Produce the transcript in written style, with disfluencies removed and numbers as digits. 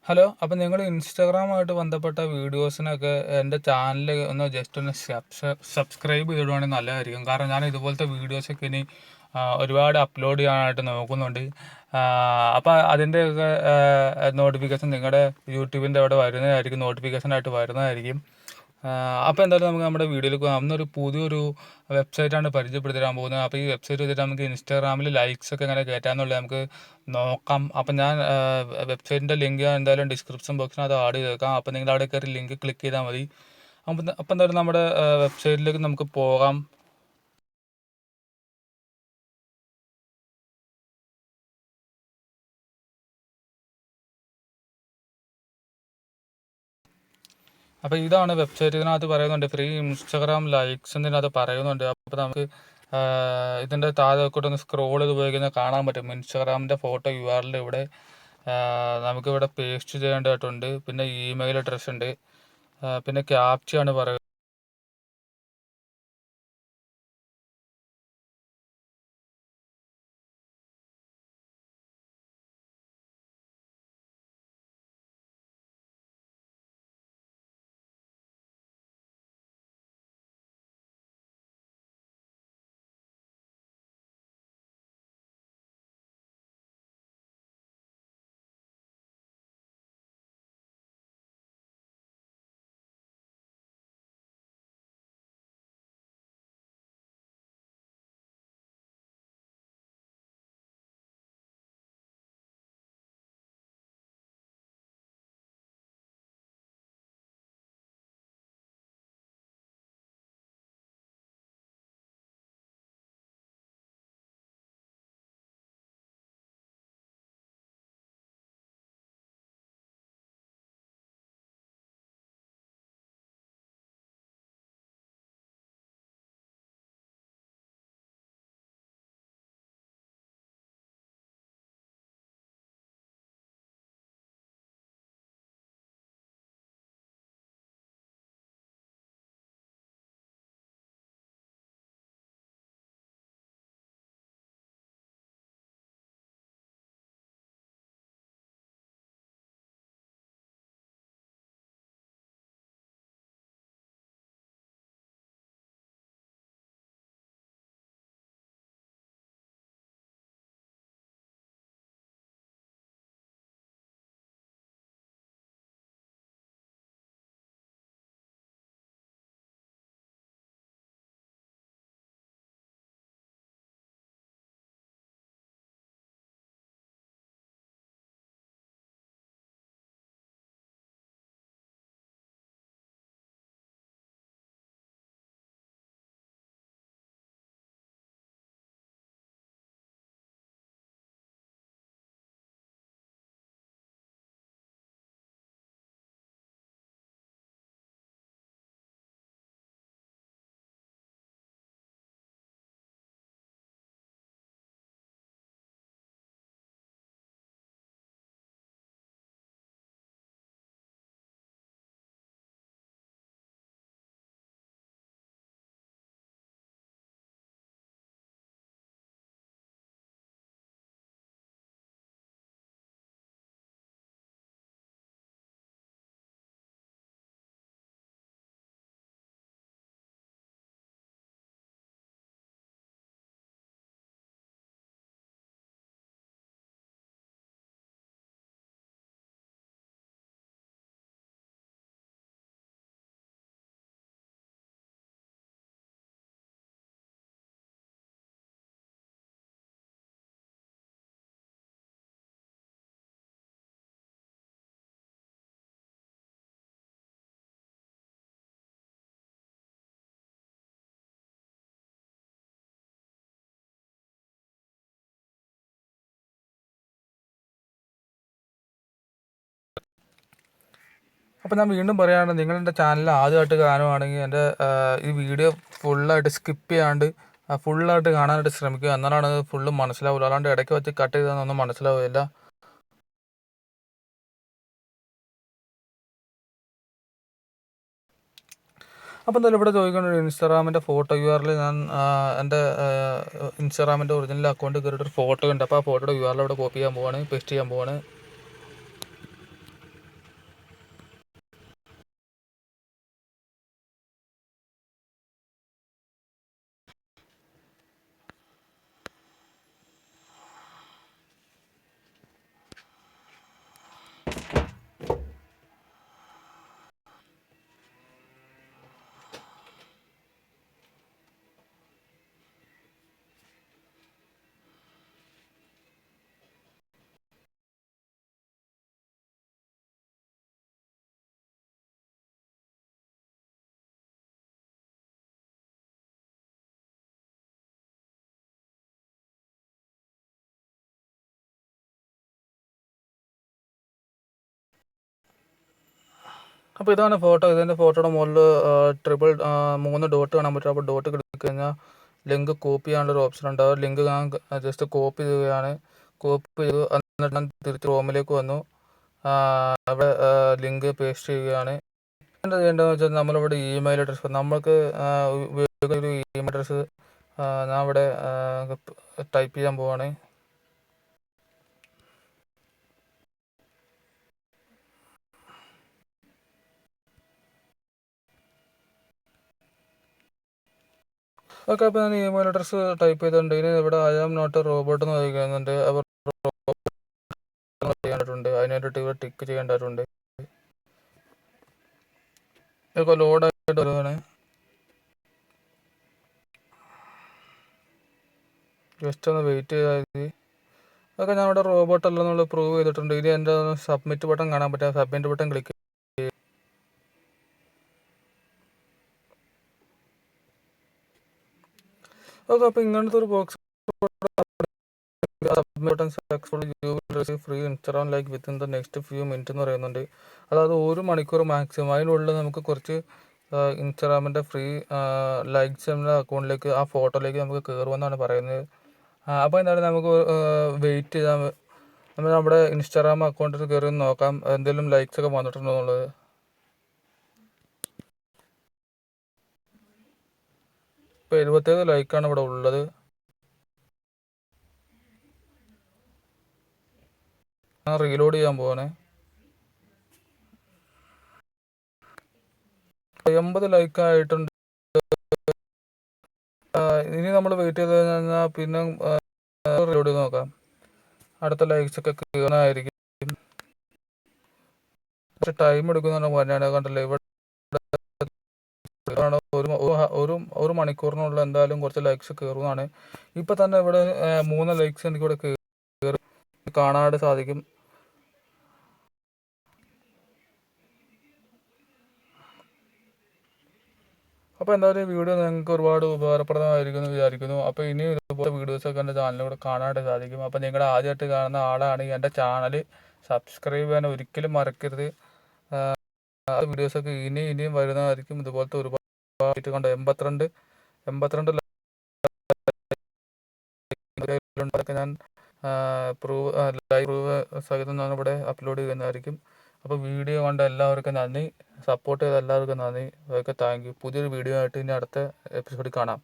Hello. അപ്പം നിങ്ങൾ ഇൻസ്റ്റാഗ്രാമായിട്ട് ബന്ധപ്പെട്ട വീഡിയോസിനൊക്കെ എൻ്റെ ചാനൽ ഒന്ന് ജസ്റ്റ് ഒന്ന് സബ്സ്ക്രൈബ് ചെയ്തിടുവാണെങ്കിൽ നല്ലതായിരിക്കും. കാരണം ഞാൻ ഇതുപോലത്തെ വീഡിയോസൊക്കെ ഇനി ഒരുപാട് അപ്ലോഡ് ചെയ്യാനായിട്ട് നോക്കുന്നുണ്ട്. അപ്പോൾ അതിൻ്റെയൊക്കെ നോട്ടിഫിക്കേഷൻ നിങ്ങളുടെ യൂട്യൂബിൻ്റെ അവിടെ വരുന്നതായിരിക്കും, നോട്ടിഫിക്കേഷനായിട്ട് വരുന്നതായിരിക്കും. അപ്പോൾ എന്തായാലും നമുക്ക് നമ്മുടെ വീഡിയോയിലേക്ക് പോകാം. അന്നൊരു പുതിയൊരു വെബ്സൈറ്റാണ് പരിചയപ്പെടുത്തി തരാൻ പോകുന്നത്. അപ്പോൾ ഈ വെബ്സൈറ്റ് വെച്ചിട്ട് നമുക്ക് ഇൻസ്റ്റാഗ്രാമിൽ ലൈക്സ് ഒക്കെ എങ്ങനെ കയറ്റാമെന്നുള്ളത് നമുക്ക് നോക്കാം. അപ്പം ഞാൻ വെബ്സൈറ്റിൻ്റെ ലിങ്ക് എന്തായാലും ഡിസ്ക്രിപ്ഷൻ ബോക്സിനകത്ത് ആഡ് ചെയ്തേക്കാം. അപ്പോൾ നിങ്ങൾ അവിടെ കയറി ലിങ്ക് ക്ലിക്ക് ചെയ്താൽ മതി. അപ്പം എന്തായാലും നമ്മുടെ വെബ്സൈറ്റിലേക്ക് നമുക്ക് പോകാം. അപ്പോൾ ഇതാണ് വെബ്സൈറ്റ്. ഇതിനകത്ത് പറയുന്നുണ്ട് ഫ്രീ ഇൻസ്റ്റാഗ്രാം ലൈക്സ് എന്നതിനകത്ത് പറയുന്നുണ്ട്. അപ്പോൾ നമുക്ക് ഇതിൻ്റെ താഴെ കൂടെ ഒന്ന് സ്ക്രോൾ ചെയ്ത് പോയി കഴിഞ്ഞാൽ കാണാൻ പറ്റും ഇൻസ്റ്റാഗ്രാമിൻ്റെ ഫോട്ടോ URL ഇവിടെ നമുക്കിവിടെ പേസ്റ്റ് ചെയ്യേണ്ടതായിട്ടുണ്ട്. പിന്നെ ഇമെയിൽ അഡ്രസ്സ് ഉണ്ട്, പിന്നെ ക്യാപ്ചയാണ് പറയുന്നത്. അപ്പോൾ ഞാൻ വീണ്ടും പറയുകയാണ്, നിങ്ങളെൻ്റെ ചാനൽ ആദ്യമായിട്ട് കാണുവാണെങ്കിൽ എൻ്റെ ഈ വീഡിയോ ഫുള്ളായിട്ട് സ്കിപ്പ് ചെയ്യാണ്ട് ഫുള്ളായിട്ട് കാണാനായിട്ട് ശ്രമിക്കുക. എന്നാലാണ് ഫുള്ള് മനസ്സിലാവില്ല. അല്ലാണ്ട് ഇടയ്ക്ക് വെച്ച് കട്ട് ചെയ്താൽ മനസ്സിലാവില്ല. അപ്പോൾ എന്തായാലും ഇവിടെ ചോദിക്കേണ്ട ഇൻസ്റ്റാഗ്രാമിൻ്റെ ഫോട്ടോ URL ഞാൻ എൻ്റെ ഇൻസ്റ്റാഗ്രാമിൻ്റെ ഒറിജിനൽ അക്കൗണ്ട് കയറിയിട്ടൊരു ഫോട്ടോ ഉണ്ട്. അപ്പോൾ ആ ഫോട്ടോയുടെ URL ഇവിടെ കോപ്പി ചെയ്യാൻ പോവാണ്, പേസ്റ്റ് ചെയ്യാൻ പോവാണ്. അപ്പോൾ ഇതാണ് ഫോട്ടോ. ഇതിൻ്റെ ഫോട്ടോയുടെ മുകളിൽ ട്രിപ്പിൾ 3 ഡോട്ട് കാണാൻ പറ്റും. അപ്പോൾ ഡോട്ട് ക്ലിക്ക് കഴിഞ്ഞാൽ ലിങ്ക് കോപ്പി ചെയ്യാനുള്ളൊരു ഓപ്ഷൻ ഉണ്ട്. ആ ലിങ്ക് ഞാൻ ജസ്റ്റ് കോപ്പി ചെയ്യുകയാണ്. കോപ്പി ചെയ്തു. എന്നിട്ട് ഞാൻ തിരിച്ച് റൂമിലേക്ക് വന്നു. അവിടെ ലിങ്ക് പേസ്റ്റ് ചെയ്യുകയാണ്. എന്താ ചെയ്യേണ്ടതെന്ന് വെച്ചാൽ നമ്മളിവിടെ ഇമെയിൽ അഡ്രസ്സ് നമുക്ക് ഉപയോഗിക്കുന്ന ഒരു ഇമെയിൽ അഡ്രസ്സ് ഞാൻ ഇവിടെ ടൈപ്പ് ചെയ്യാൻ പോവാണ്. ഓക്കെ, അപ്പോൾ ഞാൻ ഇമെയിൽ അഡ്രസ്സ് ടൈപ്പ് ചെയ്തിട്ടുണ്ട്. ഇനി ഇവിടെ I am not a robot എന്ന് ചോദിക്കുന്നുണ്ട്. അപ്പോൾ ചെയ്യേണ്ടതുണ്ട്, അതിനായിട്ട് ഇവിടെ ടിക്ക് ചെയ്യേണ്ടതുണ്ട്. ഇതൊക്കെ ലോഡായിട്ട് വരുവാണ്. ജസ്റ്റ് ഒന്ന് വെയിറ്റ് ചെയ്താൽ മതി. അതൊക്കെ ഞാൻ ഇവിടെ റോബോട്ട് അല്ലെന്നുള്ള പ്രൂവ് ചെയ്തിട്ടുണ്ട്. ഇനി എൻ്റെ സബ്മിറ്റ് ബട്ടൺ കാണാൻ പറ്റും. സബ്മിറ്റ് ബട്ടൺ ക്ലിക്ക് ചെയ്യും. ഓക്കെ, അപ്പോൾ ഇങ്ങനത്തെ ഒരു box button successfully you will receive free Instagram like within the next few minute എന്ന് പറയുന്നുണ്ട്. അതായത് 1 മണിക്കൂർ മാക്സിമം. അതിനുള്ളിൽ നമുക്ക് കുറച്ച് ഇൻസ്റ്റാഗ്രാമിൻ്റെ ഫ്രീ ലൈക്സ് നമ്മുടെ അക്കൗണ്ടിലേക്ക്, ആ ഫോട്ടോയിലേക്ക് നമുക്ക് കയറുമെന്നാണ് പറയുന്നത്. അപ്പോൾ എന്താണ് നമുക്ക് വെയിറ്റ് ചെയ്താൽ നമ്മൾ നമ്മുടെ ഇൻസ്റ്റാഗ്രാം അക്കൗണ്ടിൽ കയറി നോക്കാം എന്തെങ്കിലും ലൈക്സ് ഒക്കെ വന്നിട്ടുണ്ടോ എന്നുള്ളത്. ഇപ്പോൾ 77 ലൈക്കാണ് ഇവിടെ ഉള്ളത്. ഞാൻ റീലോഡ് ചെയ്യാൻ പോവാണ്. 80 ലൈക്ക് ആയിട്ടുണ്ട്. ഇനി നമ്മൾ വെയിറ്റ് ചെയ്ത് കഴിഞ്ഞാൽ പിന്നെ റീലോഡ് ചെയ്ത് നോക്കാം. അടുത്ത ലൈക്സ് ഒക്കെ കയറാനായിരിക്കും. പക്ഷെ ടൈം എടുക്കുന്നതാണ് പറഞ്ഞാണ്. കണ്ടല്ലേ ഇവിടെ ഒരു മണിക്കൂറിനുള്ള എന്തായാലും കുറച്ച് ലൈക്സ് കയറുന്നതാണ്. ഇപ്പം തന്നെ ഇവിടെ 3 ലൈക്സ് എനിക്കിവിടെ കയറി കാണാനായിട്ട് സാധിക്കും. അപ്പോൾ എന്തായാലും വീഡിയോ നിങ്ങൾക്ക് ഒരുപാട് ഉപകാരപ്രദമായിരിക്കും എന്ന് വിചാരിക്കുന്നു. അപ്പോൾ ഇനി ഇതുപോലെ വീഡിയോസൊക്കെ എൻ്റെ ചാനലിലൂടെ കാണാനായിട്ട് സാധിക്കും. അപ്പോൾ നിങ്ങൾ ആദ്യമായിട്ട് കാണുന്ന ആളാണെങ്കിൽ എൻ്റെ ചാനൽ സബ്സ്ക്രൈബ് ചെയ്യാൻ ഒരിക്കലും മറക്കരുത്. വീഡിയോസൊക്കെ ഇനിയും വരുന്നതായിരിക്കും. ഇതുപോലത്തെ ഒരുപാട് കണ്ട് 82 ലൈക്ക് ഞാൻ ലൈവ് സഹിതം ഞാൻ ഇവിടെ അപ്ലോഡ് ചെയ്യുന്നതായിരിക്കും. അപ്പോൾ വീഡിയോ കണ്ട എല്ലാവർക്കും നന്ദി. സപ്പോർട്ട് ചെയ്ത എല്ലാവർക്കും നന്ദി. Okay, thank you. പുതിയൊരു വീഡിയോ ആയിട്ട് ഇനി അടുത്ത എപ്പിസോഡിൽ കാണാം.